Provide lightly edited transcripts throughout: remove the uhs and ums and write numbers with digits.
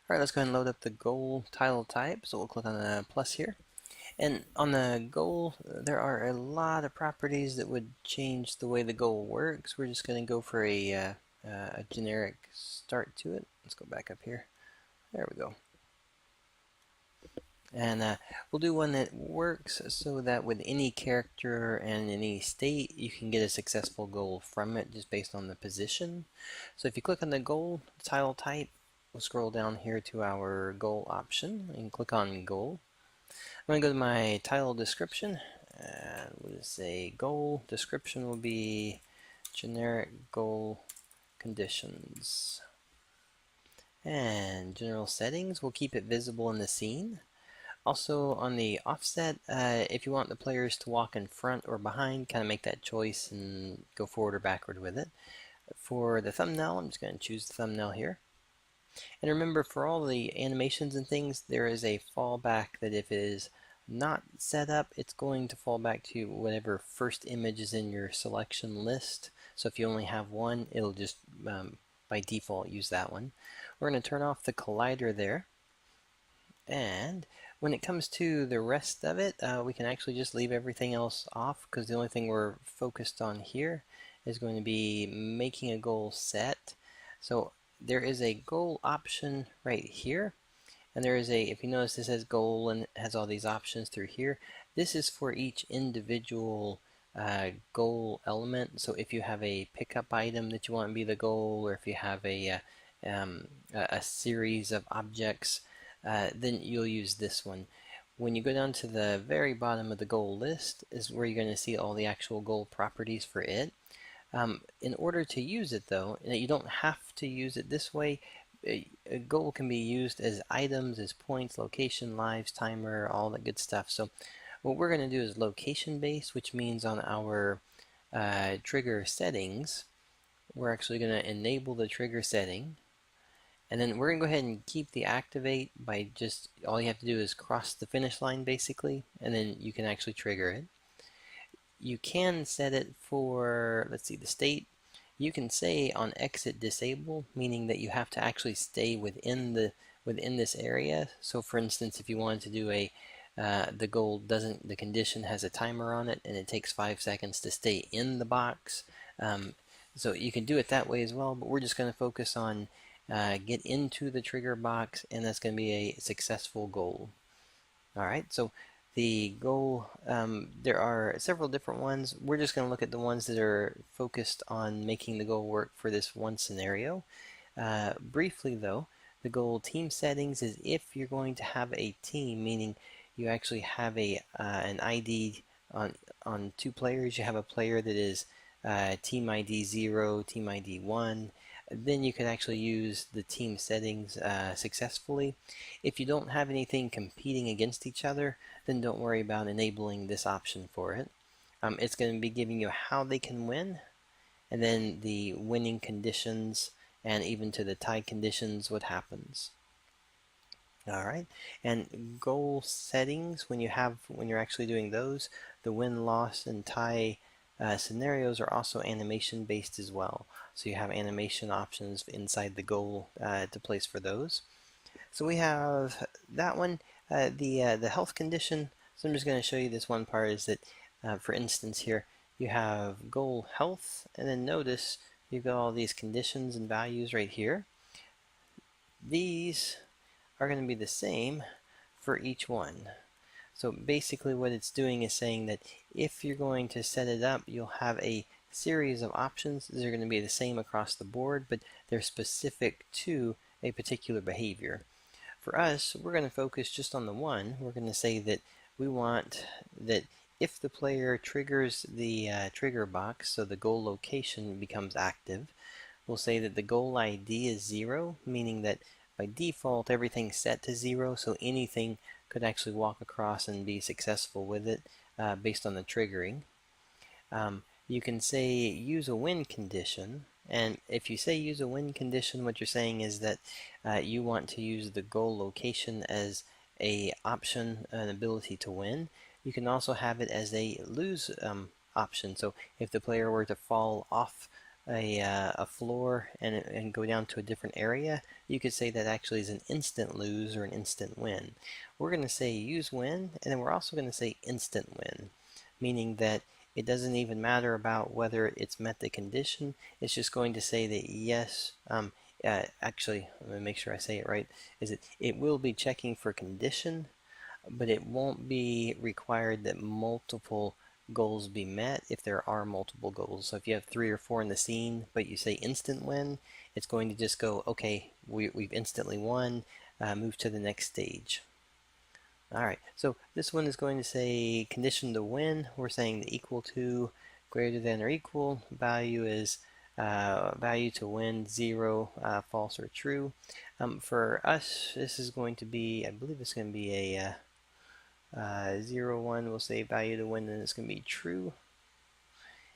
Alright, let's go ahead and load up the goal title type. So we'll click on the plus here. And on the goal, there are a lot of properties that would change the way the goal works. We're just going to go for a generic start to it. Let's go back up here. There we go. And we'll do one that works so that with any character and any state, you can get a successful goal from it just based on the position. So if you click on the goal title type, we'll scroll down here to our goal option and click on goal. I'm going to go to my title description, and we'll just say goal description will be generic goal conditions. And general settings, we'll keep it visible in the scene. Also on the offset, if you want the players to walk in front or behind, kind of make that choice and go forward or backward with it. For the thumbnail, I'm just going to choose the thumbnail here. And remember, for all the animations and things, there is a fallback that if it is not set up, it's going to fall back to whatever first image is in your selection list. So if you only have one, it'll just by default use that one. We're going to turn off the collider there. And when it comes to the rest of it, we can actually just leave everything else off, because the only thing we're focused on here is going to be making a goal set. So there is a goal option right here, and there is a, if you notice, this says goal and it has all these options through here. This is for each individual goal element. So if you have a pickup item that you want to be the goal, or if you have a series of objects, then you'll use this one. When you go down to the very bottom of the goal list is where you're going to see all the actual goal properties for it. In order to use it, though, you don't have to use it this way. A goal can be used as items, as points, location, lives, timer, all that good stuff. So what we're going to do is location based, which means on our trigger settings, we're actually going to enable the trigger setting. And then we're going to go ahead and keep the activate by just, all you have to do is cross the finish line basically, and then you can actually trigger it. You can set it for, let's see, the state. You can say on exit disable, meaning that you have to actually stay within this area. So for instance, if you wanted to do a the goal doesn't, the condition has a timer on it and it takes 5 seconds to stay in the box. So you can do it that way as well, but we're just going to focus on get into the trigger box, and that's going to be a successful goal. Alright, so the goal, there are several different ones. We're just going to look at the ones that are focused on making the goal work for this one scenario. Briefly though, the goal team settings is if you're going to have a team, meaning you actually have a an ID on two players. You have a player that is team ID 0, team ID 1, then you can actually use the team settings successfully. If you don't have anything competing against each other, then don't worry about enabling this option for it. It's going to be giving you how they can win, and then the winning conditions, and even to the tie conditions, what happens. Alright, and goal settings, when you're actually doing those, the win, loss, and tie scenarios are also animation based as well. So you have animation options inside the goal to place for those. So we have that one, the health condition. So I'm just going to show you this one part, is that for instance here you have goal health, and then notice you've got all these conditions and values right here. These are going to be the same for each one. So basically what it's doing is saying that if you're going to set it up, you'll have a series of options. These are going to be the same across the board, but they're specific to a particular behavior. For us, we're going to focus just on the one. We're going to say that we want that if the player triggers the trigger box, so the goal location becomes active, we'll say that the goal ID is 0, meaning that by default everything's set to 0, so anything could actually walk across and be successful with it based on the triggering. You can say use a win condition, and if you say use a win condition, what you're saying is that you want to use the goal location as a option, an ability to win. You can also have it as a lose option. So if the player were to fall off a floor and go down to a different area, you could say that actually is an instant lose or an instant win. We're going to say use win, and then we're also going to say instant win, meaning that it doesn't even matter about whether it's met the condition. It's just going to say that yes, actually, let me make sure I say it right, is it will be checking for condition, but it won't be required that multiple goals be met if there are multiple goals. So if you have 3 or 4 in the scene, but you say instant win, it's going to just go, okay, we've instantly won, move to the next stage. Alright, so this one is going to say condition to win. We're saying the equal to, greater than or equal. Value is value to win 0, false or true. For us, this is going to be, I believe it's going to be a 0, 1. We'll say value to win, and it's going to be true.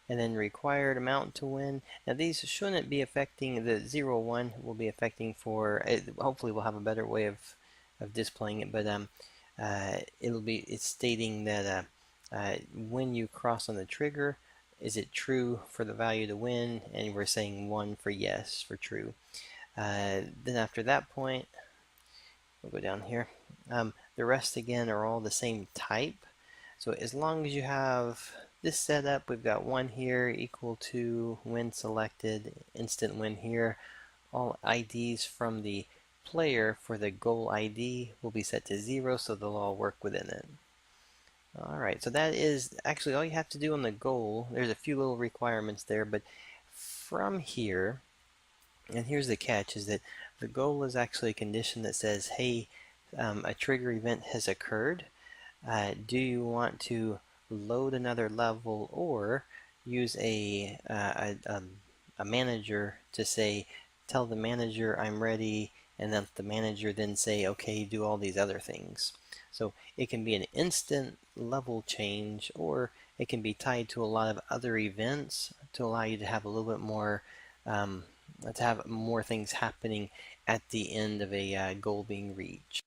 And then required amount to win. Now these shouldn't be affecting the 0, 1. Will be affecting for, hopefully we'll have a better way of displaying it, but it's stating that when you cross on the trigger, is it true for the value to win? And we're saying 1 for yes, for true. Then after that point, we'll go down here. The rest again are all the same type. So as long as you have this set up, we've got 1 here equal to win selected, instant win here. All IDs from the player for the goal ID will be set to 0, so they'll all work within it. Alright, so that is actually all you have to do on the goal. There's a few little requirements there, but from here, and here's the catch, is that the goal is actually a condition that says, hey, a trigger event has occurred. Do you want to load another level or use a manager to say, tell the manager I'm ready, and then the manager then say, okay, do all these other things. So it can be an instant level change, or it can be tied to a lot of other events to allow you to have a little bit more, to have more things happening at the end of a goal being reached.